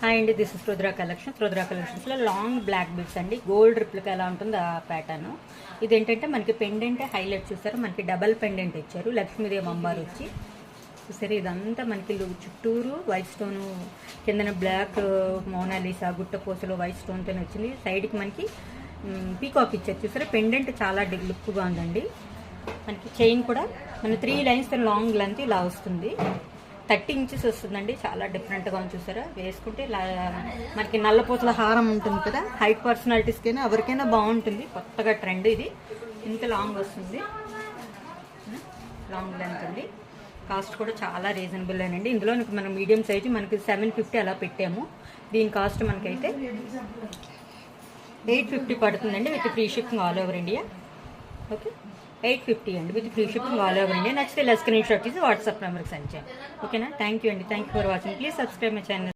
Hi అండి, this is Rudra కలెక్షన్స్లో long black beads అండి. గోల్డ్ రిప్లికా ఎలా ఉంటుంది ఆ ప్యాటర్న్. ఇదేంటంటే మనకి పెండెంట్ హైలైట్ చూసారు, మనకి డబల్ పెండెంట్ ఇచ్చారు. లక్ష్మీదేవి అమ్మారు వచ్చి చూసారు. ఇదంతా మనకి చుట్టూరు వైట్ స్టోన్, కిందన బ్లాక్ మోనాలిసా గుట్టపోసలో వైట్ స్టోన్తో వచ్చింది. సైడ్కి మనకి పీకాక్ ఇచ్చారు చూసారా. పెండెంట్ చాలా లుక్గా ఉందండి. మనకి చైన్ కూడా మన 3 లైన్స్ లాంగ్ లెంత్ ఇలా వస్తుంది. 30 ఇంచెస్ వస్తుందండి. చాలా డిఫరెంట్గా ఉంది చూసారా. వేసుకుంటే మనకి నల్లపూసల హారం ఉంటుంది కదా, హైట్ పర్సనాలిటీస్కైనా ఎవరికైనా బాగుంటుంది. కొత్తగా ట్రెండ్ ఇది. ఇంత లాంగ్ వస్తుంది, లాంగ్ లెంత్ ఉంది. కాస్ట్ కూడా చాలా రీజనబుల్ అండి. ఇందులో మనం మీడియం సైజు మనకి 750 అలా పెట్టాము. దీని కాస్ట్ మనకైతే 850 పడుతుందండి, with free shipping all over India. Okay, 850 అండి, with free shipping all over India. నచ్చితే ఇలా స్క్రీన్ షాట్ తీసి వాట్సాప్ నెంబర్కి సెండ్ చేయండి. ఓకేనా. థ్యాంక్ యూ అండి. Thank you for watching. Please subscribe my channel.